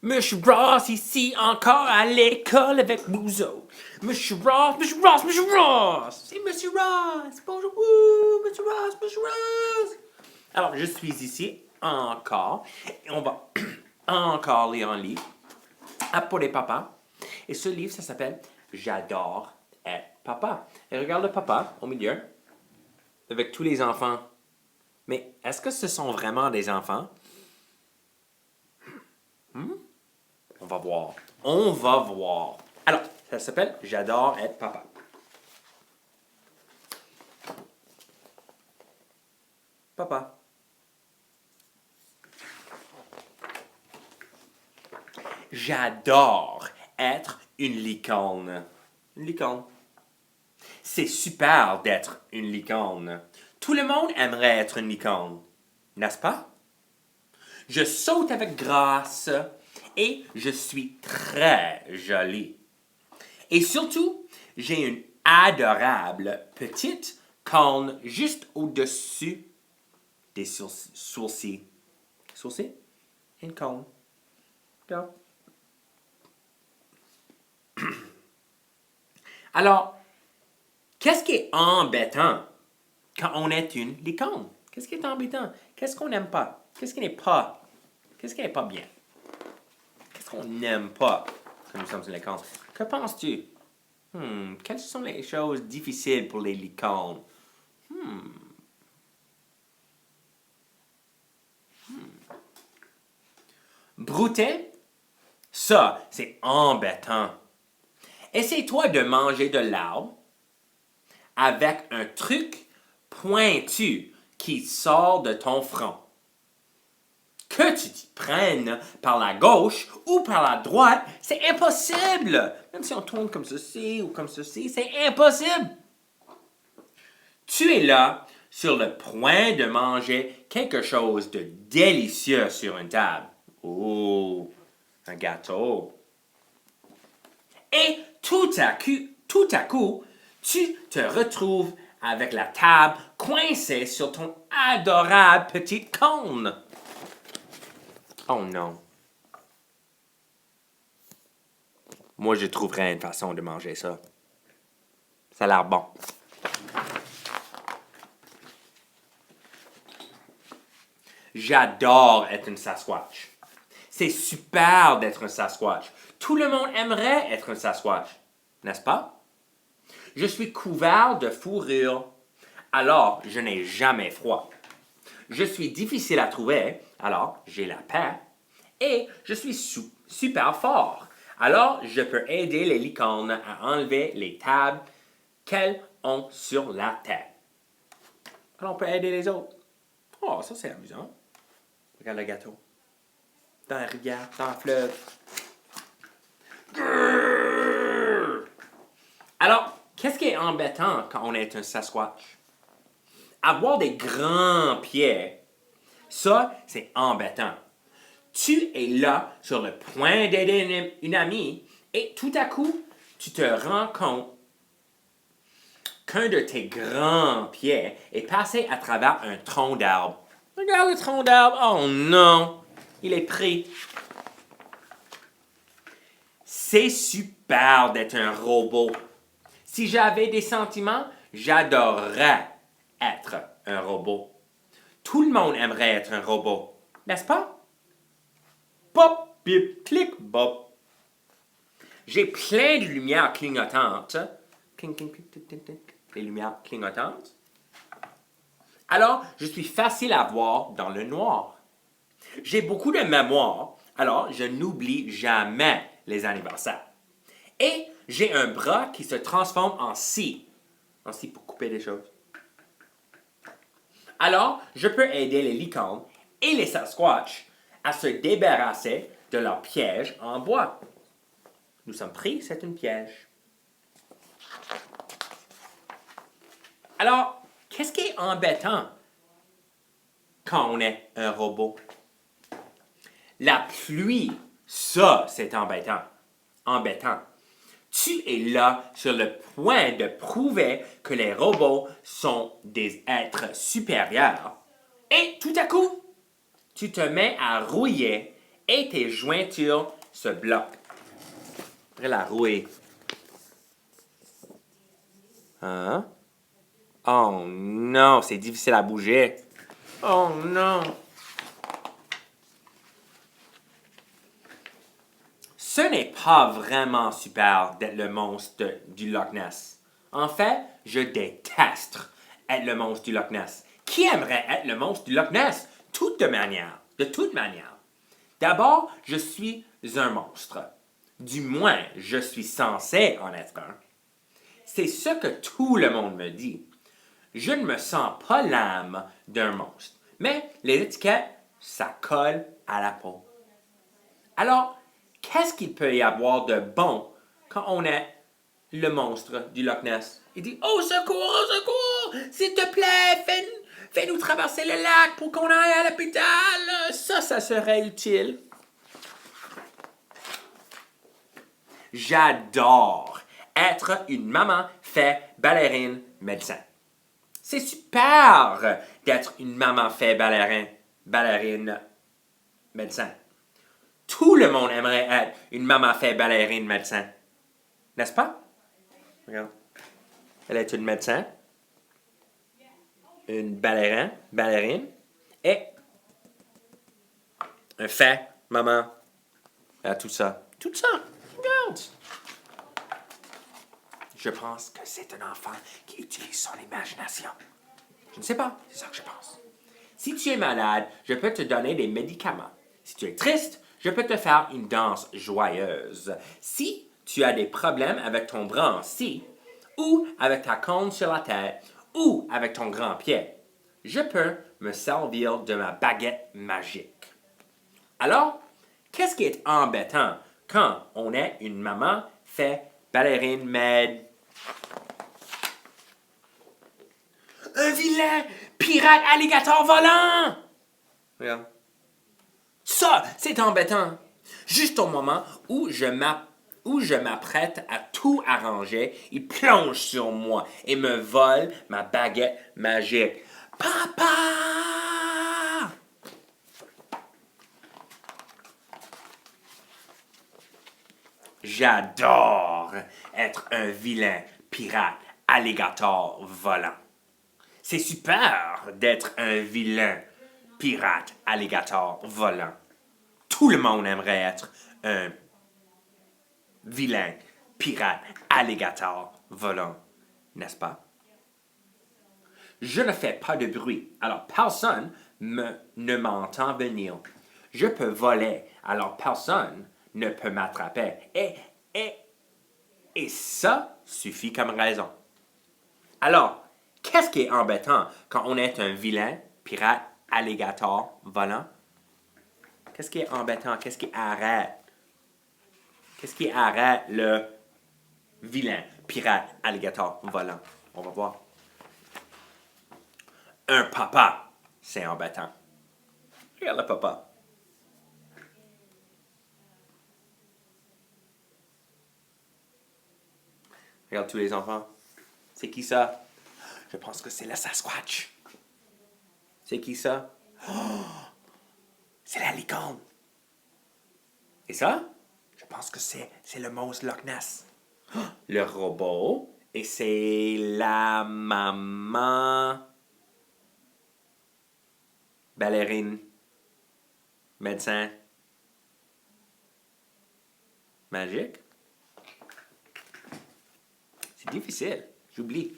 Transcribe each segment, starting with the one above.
Monsieur Ross ici encore à l'école avec vous autres. Monsieur Ross, Monsieur Ross, Monsieur Ross. C'est Monsieur Ross. Bonjour, Monsieur Ross, Monsieur Ross. Alors, je suis ici encore et on va encore lire un livre pour les papas. Et ce livre, ça s'appelle J'adore être papa. Et regarde le papa au milieu avec tous les enfants. Mais est-ce que ce sont vraiment des enfants? On va voir. On va voir. Alors, ça s'appelle J'adore être papa. Papa. J'adore être une licorne. Une licorne. C'est super d'être une licorne. Tout le monde aimerait être une licorne, n'est-ce pas? Je saute avec grâce et je suis très jolie. Et surtout, j'ai une adorable petite corne juste au-dessus des sourcils. Sourcils? Une corne. Regarde. Alors, qu'est-ce qui est embêtant quand on est une licorne? Qu'est-ce qui est embêtant? Qu'est-ce qu'on n'aime pas? Qu'est-ce qui n'est pas? Qu'est-ce qui n'est pas bien? Qu'est-ce qu'on n'aime pas quand nous sommes une licorne? Que penses-tu? Quelles sont les choses difficiles pour les licornes? Brouter? Ça, c'est embêtant. Essaie-toi de manger de l'arbre avec un truc pointu qui sort de ton front. Que tu t'y prennes par la gauche ou par la droite, c'est impossible. Même si on tourne comme ceci ou comme ceci, c'est impossible. Tu es là sur le point de manger quelque chose de délicieux sur une table. Oh, un gâteau. Et tout à coup, tu te retrouves avec la table coincée sur ton adorable petite cône. Oh non. Moi, je trouverais une façon de manger ça. Ça a l'air bon. J'adore être une Sasquatch. C'est super d'être un Sasquatch. Tout le monde aimerait être un Sasquatch, n'est-ce pas? Je suis couvert de fourrure, alors je n'ai jamais froid. Je suis difficile à trouver, alors j'ai la paix. Et je suis super fort, alors je peux aider les licornes à enlever les tables qu'elles ont sur la tête. Alors on peut aider les autres. Oh, ça c'est amusant. Regarde le gâteau. Dans la rivière, dans le fleuve. Alors, qu'est-ce qui est embêtant quand on est un Sasquatch? Avoir des grands pieds, ça, c'est embêtant. Tu es là sur le point d'aider une amie et tout à coup, tu te rends compte qu'un de tes grands pieds est passé à travers un tronc d'arbre. Regarde le tronc d'arbre. Oh non, il est pris. C'est super d'être un robot. Si j'avais des sentiments, j'adorerais être un robot. Tout le monde aimerait être un robot, n'est-ce pas? Pop, bip, clic, bop. J'ai plein de lumières clignotantes. Cling, cling, cling, cling, cling, cling. Les lumières clignotantes. Alors, je suis facile à voir dans le noir. J'ai beaucoup de mémoire, alors je n'oublie jamais les anniversaires. Et j'ai un bras qui se transforme en scie. En scie pour couper des choses. Alors, je peux aider les licornes et les Sasquatch à se débarrasser de leur piège en bois. Nous sommes pris, c'est un piège. Alors, qu'est-ce qui est embêtant quand on est un robot? La pluie, ça, c'est embêtant. Embêtant. Tu es là sur le point de prouver que les robots sont des êtres supérieurs. Et tout à coup, tu te mets à rouiller et tes jointures se bloquent. Après la rouille. Hein? Oh non, c'est difficile à bouger. Oh non. Ce n'est pas vraiment super d'être le monstre du Loch Ness. En fait, je déteste être le monstre du Loch Ness. Qui aimerait être le monstre du Loch Ness? De toute manière. D'abord, je suis un monstre. Du moins, je suis censé en être un. C'est ce que tout le monde me dit. Je ne me sens pas l'âme d'un monstre. Mais les étiquettes, ça colle à la peau. Alors, qu'est-ce qu'il peut y avoir de bon quand on est le monstre du Loch Ness? Il dit, oh secours, s'il te plaît, fais-nous traverser le lac pour qu'on aille à l'hôpital. Ça serait utile. J'adore être une maman fait ballerine médecin. C'est super d'être une maman fait ballerine médecin. Tout le monde aimerait être une maman fait ballerine médecin. N'est-ce pas? Regarde. Elle est une médecin, une ballerine, et un fait maman. Tout ça. Tout ça. Regarde. Je pense que c'est un enfant qui utilise son imagination. Je ne sais pas, c'est ça que je pense. Si tu es malade, je peux te donner des médicaments. Si tu es triste, je peux te faire une danse joyeuse. Si tu as des problèmes avec ton bras en scie, ou avec ta corne sur la tête, ou avec ton grand pied, je peux me servir de ma baguette magique. Alors, qu'est-ce qui est embêtant quand on est une maman fait ballerine med? Un vilain pirate alligator volant! Regarde. Ça, c'est embêtant. Juste au moment où je m'apprête à tout arranger, il plonge sur moi et me vole ma baguette magique. Papa! J'adore être un vilain pirate alligator volant. C'est super d'être un vilain pirate alligator volant. Tout le monde aimerait être un vilain pirate alligator volant, n'est-ce pas? Je ne fais pas de bruit, alors personne ne m'entend venir. Je peux voler, alors personne ne peut m'attraper. Et ça suffit comme raison. Alors, qu'est-ce qui est embêtant quand on est un vilain pirate alligator volant? Qu'est-ce qui est embêtant? Qu'est-ce qui arrête? Qu'est-ce qui arrête le vilain pirate alligator volant? On va voir. Un papa, c'est embêtant. Regarde le papa. Regarde tous les enfants. C'est qui ça? Je pense que c'est le Sasquatch. C'est qui ça? Oh, c'est la licorne. Et ça? Je pense que c'est le monstre Loch Ness. Oh, le robot. Et c'est la maman ballerine, médecin, magique. C'est difficile, j'oublie.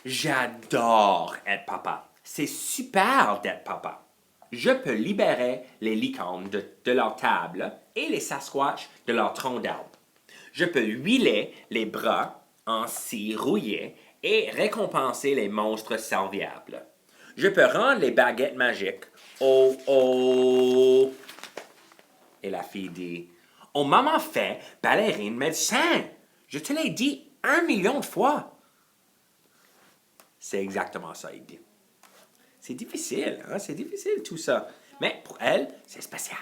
J'adore être papa. C'est super d'être papa. Je peux libérer les licornes de leur table et les Sasquatch de leur tronc d'arbre. Je peux huiler les bras en scie rouillée et récompenser les monstres serviables. Je peux rendre les baguettes magiques. Oh, oh! Et la fille dit, oh, maman fait ballerine médecin. Je te l'ai dit 1 million de fois. C'est exactement ça, il dit. C'est difficile, hein? C'est difficile tout ça. Mais pour elle, c'est spécial.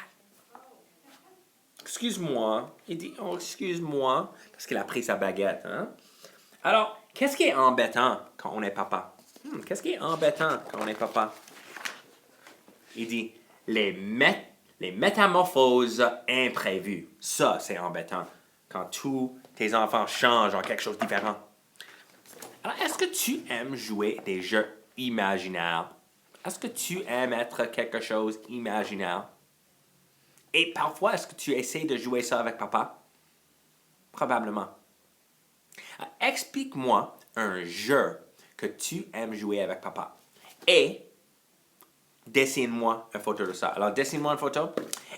Excuse-moi. Il dit, oh, excuse-moi. Parce qu'il a pris sa baguette, hein? Alors, qu'est-ce qui est embêtant quand on est papa? Qu'est-ce qui est embêtant quand on est papa? Il dit, les métamorphoses imprévues. Ça, c'est embêtant. Quand tous tes enfants changent en quelque chose de différent. Alors, est-ce que tu aimes jouer des jeux imaginaires? Est-ce que tu aimes être quelque chose imaginaire? Et parfois, est-ce que tu essaies de jouer ça avec papa? Probablement. Alors, explique-moi un jeu que tu aimes jouer avec papa. Et dessine-moi une photo de ça. Alors, dessine-moi une photo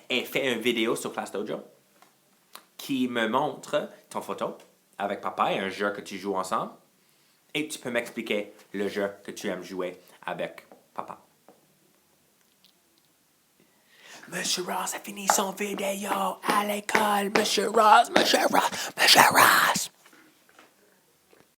et fais une vidéo sur Class Dojo qui me montre ton photo avec papa et un jeu que tu joues ensemble. Et tu peux m'expliquer le jeu que tu aimes jouer avec papa. Monsieur Ross a fini son vidéo à l'école. Monsieur Ross, Monsieur Ross, Monsieur Ross.